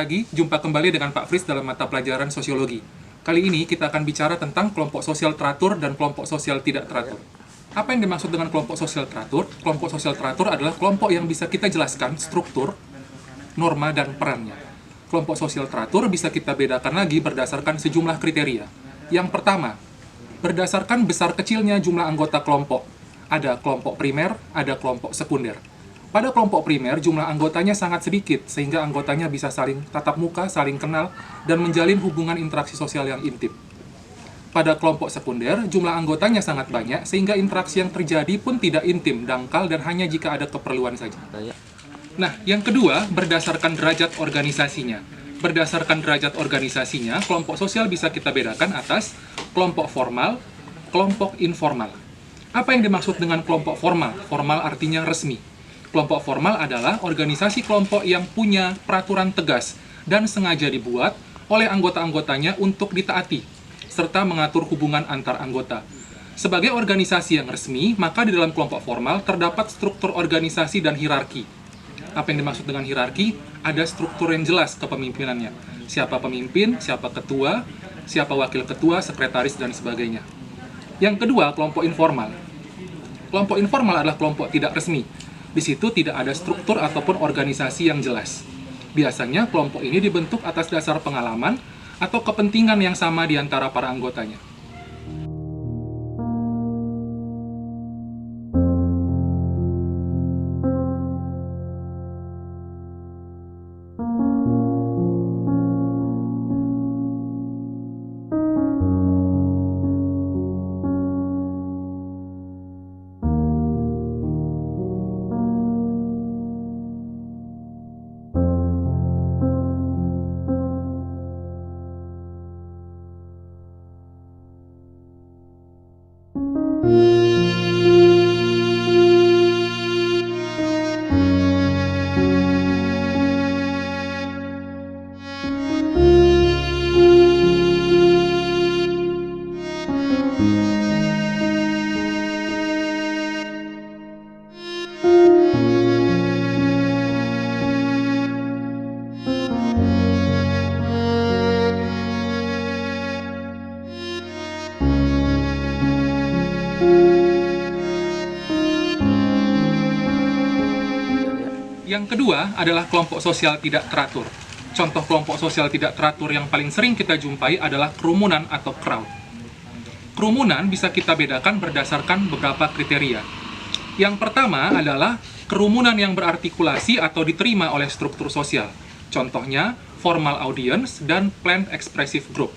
pagi, jumpa kembali dengan Pak Fris dalam mata pelajaran sosiologi. Kali ini kita akan bicara tentang kelompok sosial teratur dan kelompok sosial tidak teratur. Apa yang dimaksud dengan kelompok sosial teratur? Kelompok sosial teratur adalah kelompok yang bisa kita jelaskan struktur, norma, dan perannya. Kelompok sosial teratur bisa kita bedakan lagi berdasarkan sejumlah kriteria. Yang pertama, berdasarkan besar kecilnya jumlah anggota kelompok. Ada kelompok primer, ada kelompok sekunder. Pada kelompok primer, jumlah anggotanya sangat sedikit, sehingga anggotanya bisa saling tatap muka, saling kenal, dan menjalin hubungan interaksi sosial yang intim. Pada kelompok sekunder, jumlah anggotanya sangat banyak, sehingga interaksi yang terjadi pun tidak intim, dangkal, dan hanya jika ada keperluan saja. Nah, yang kedua, berdasarkan derajat organisasinya. Berdasarkan derajat organisasinya, kelompok sosial bisa kita bedakan atas kelompok formal, kelompok informal. Apa yang dimaksud dengan kelompok formal? Formal artinya resmi. Kelompok formal adalah organisasi kelompok yang punya peraturan tegas dan sengaja dibuat oleh anggota-anggotanya untuk ditaati, serta mengatur hubungan antar anggota. Sebagai organisasi yang resmi, maka di dalam kelompok formal terdapat struktur organisasi dan hierarki. Apa yang dimaksud dengan hierarki? Ada struktur yang jelas kepemimpinannya. Siapa pemimpin, siapa ketua, siapa wakil ketua, sekretaris, dan sebagainya. Yang kedua, kelompok informal. Kelompok informal adalah kelompok tidak resmi. Di situ tidak ada struktur ataupun organisasi yang jelas. Biasanya kelompok ini dibentuk atas dasar pengalaman atau kepentingan yang sama di antara para anggotanya. Yang kedua adalah kelompok sosial tidak teratur. Contoh kelompok sosial tidak teratur yang paling sering kita jumpai adalah kerumunan atau crowd. Kerumunan bisa kita bedakan berdasarkan beberapa kriteria. Yang pertama adalah kerumunan yang berartikulasi atau diterima oleh struktur sosial. Contohnya, formal audience dan planned expressive group.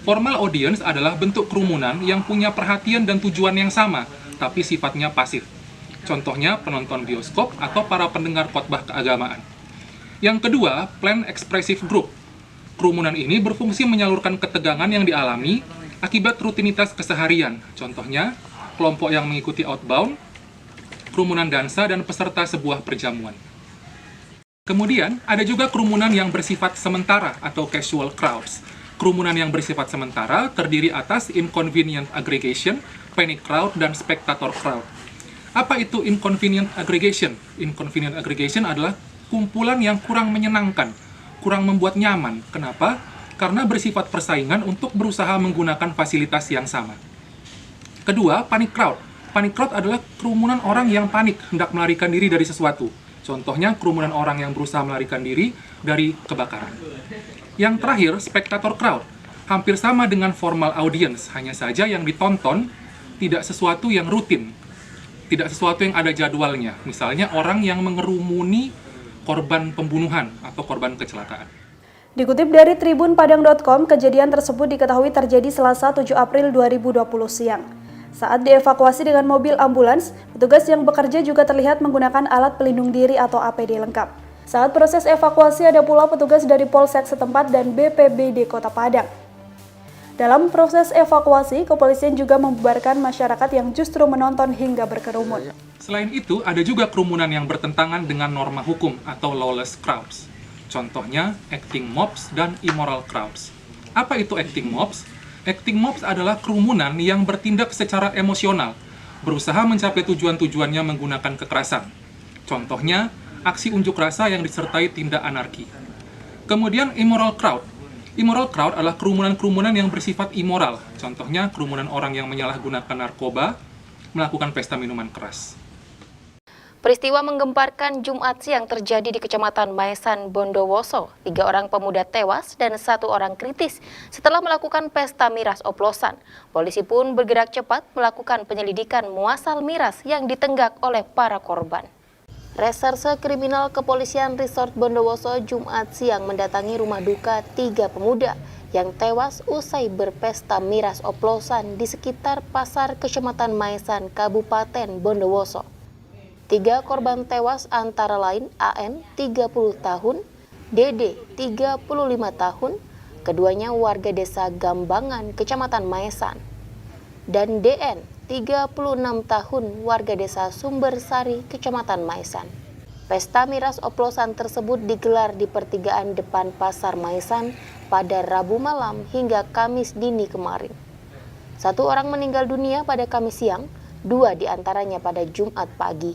Formal audience adalah bentuk kerumunan yang punya perhatian dan tujuan yang sama, tapi sifatnya pasif. Contohnya penonton bioskop atau para pendengar khotbah keagamaan. Yang kedua, planned expressive group. Kerumunan ini berfungsi menyalurkan ketegangan yang dialami akibat rutinitas keseharian. Contohnya, kelompok yang mengikuti outbound, kerumunan dansa, dan peserta sebuah perjamuan. Kemudian, ada juga kerumunan yang bersifat sementara atau casual crowds. Kerumunan yang bersifat sementara terdiri atas inconvenient aggregation, panic crowd, dan spectator crowd. Apa itu inconvenient aggregation? Inconvenient aggregation adalah kumpulan yang kurang menyenangkan, kurang membuat nyaman. Kenapa? Karena bersifat persaingan untuk berusaha menggunakan fasilitas yang sama. Kedua, panic crowd. Panic crowd adalah kerumunan orang yang panik, hendak melarikan diri dari sesuatu. Contohnya, kerumunan orang yang berusaha melarikan diri dari kebakaran. Yang terakhir, spectator crowd. Hampir sama dengan formal audience, hanya saja yang ditonton tidak sesuatu yang rutin. Tidak sesuatu yang ada jadwalnya. Misalnya orang yang mengerumuni korban pembunuhan atau korban kecelakaan. Dikutip dari tribunpadang.com, kejadian tersebut diketahui terjadi Selasa 7 April 2020 siang. Saat dievakuasi dengan mobil ambulans, petugas yang bekerja juga terlihat menggunakan alat pelindung diri atau APD lengkap. Saat proses evakuasi ada pula petugas dari Polsek setempat dan BPBD Kota Padang. Dalam proses evakuasi, kepolisian juga membubarkan masyarakat yang justru menonton hingga berkerumun. Selain itu, ada juga kerumunan yang bertentangan dengan norma hukum atau lawless crowds. Contohnya, acting mobs dan immoral crowds. Apa itu acting mobs? Acting mobs adalah kerumunan yang bertindak secara emosional, berusaha mencapai tujuan-tujuannya menggunakan kekerasan. Contohnya, aksi unjuk rasa yang disertai tindak anarki. Kemudian immoral crowd. Immoral crowd adalah kerumunan-kerumunan yang bersifat immoral. Contohnya kerumunan orang yang menyalahgunakan narkoba, melakukan pesta minuman keras. Peristiwa menggemparkan Jumat siang terjadi di Kecamatan Maesan, Bondowoso. 3 orang pemuda tewas dan 1 orang kritis setelah melakukan pesta miras oplosan. Polisi pun bergerak cepat melakukan penyelidikan muasal miras yang ditenggak oleh para korban. Reserse Kriminal Kepolisian Resort Bondowoso Jumat siang mendatangi rumah duka 3 pemuda yang tewas usai berpesta miras oplosan di sekitar pasar Kecamatan Maesan, Kabupaten Bondowoso. 3 korban tewas antara lain AN 30 tahun, DD 35 tahun, keduanya warga desa Gambangan, Kecamatan Maesan, dan DN 36 tahun warga desa Sumbersari, Kecamatan Maesan. Pesta miras oplosan tersebut digelar di pertigaan depan Pasar Maesan pada Rabu malam hingga Kamis dini kemarin. 1 orang meninggal dunia pada Kamis siang, 2 diantaranya pada Jumat pagi.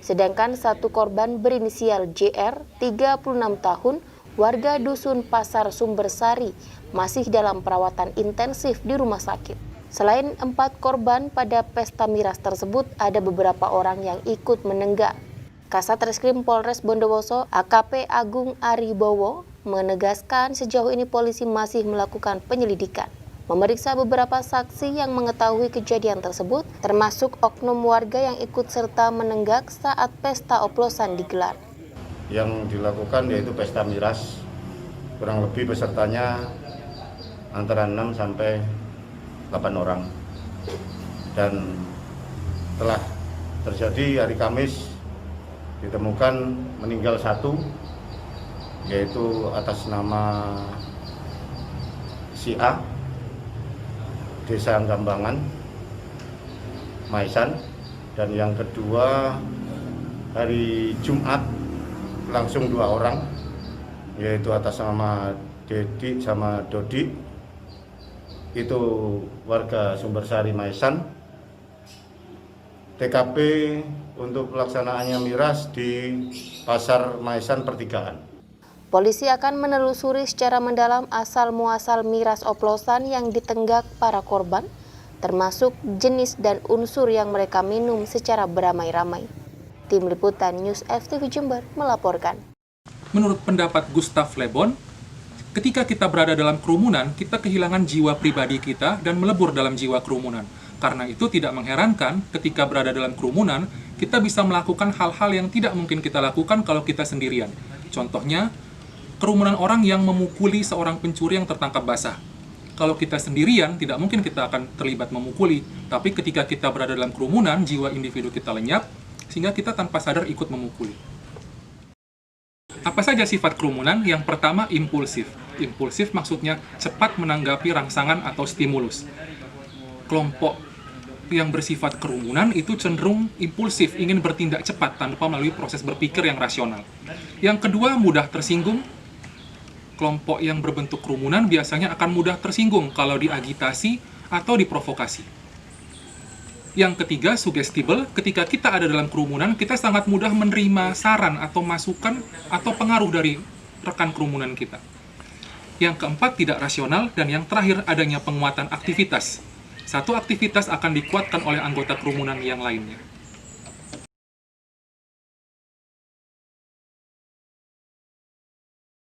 Sedangkan 1 korban berinisial JR, 36 tahun, warga dusun Pasar Sumbersari, masih dalam perawatan intensif di rumah sakit. Selain 4 korban pada pesta miras tersebut, ada beberapa orang yang ikut menenggak. Kasat Reskrim Polres Bondowoso, AKP Agung Aribowo, menegaskan sejauh ini polisi masih melakukan penyelidikan. Memeriksa beberapa saksi yang mengetahui kejadian tersebut, termasuk oknum warga yang ikut serta menenggak saat pesta oplosan digelar. Yang dilakukan yaitu pesta miras, kurang lebih pesertanya antara 6 sampai 8 orang. Dan telah terjadi hari Kamis ditemukan meninggal 1, yaitu atas nama si A, Desa Gambangan, Maesan, dan yang kedua hari Jumat langsung 2 orang, yaitu atas nama Dedi sama Dodi, itu warga Sumbersari Maesan. TKP untuk pelaksanaannya miras di Pasar Maesan Pertigaan. Polisi akan menelusuri secara mendalam asal-muasal miras oplosan yang ditenggak para korban, termasuk jenis dan unsur yang mereka minum secara beramai-ramai. Tim Liputan News FTV Jember melaporkan. Menurut pendapat Gustav Le Bon, ketika kita berada dalam kerumunan, kita kehilangan jiwa pribadi kita dan melebur dalam jiwa kerumunan. Karena itu tidak mengherankan ketika berada dalam kerumunan, kita bisa melakukan hal-hal yang tidak mungkin kita lakukan kalau kita sendirian. Contohnya, kerumunan orang yang memukuli seorang pencuri yang tertangkap basah. Kalau kita sendirian, tidak mungkin kita akan terlibat memukuli. Tapi ketika kita berada dalam kerumunan, jiwa individu kita lenyap, sehingga kita tanpa sadar ikut memukuli. Apa saja sifat kerumunan? Yang pertama, impulsif. Impulsif maksudnya cepat menanggapi rangsangan atau stimulus. Kelompok yang bersifat kerumunan itu cenderung impulsif, ingin bertindak cepat tanpa melalui proses berpikir yang rasional. Yang kedua, mudah tersinggung. Kelompok yang berbentuk kerumunan biasanya akan mudah tersinggung kalau diagitasi atau diprovokasi. Yang ketiga, suggestible. Ketika kita ada dalam kerumunan, kita sangat mudah menerima saran atau masukan atau pengaruh dari rekan kerumunan kita. Yang keempat, tidak rasional. Dan yang terakhir, adanya penguatan aktivitas. Satu aktivitas akan dikuatkan oleh anggota kerumunan yang lainnya.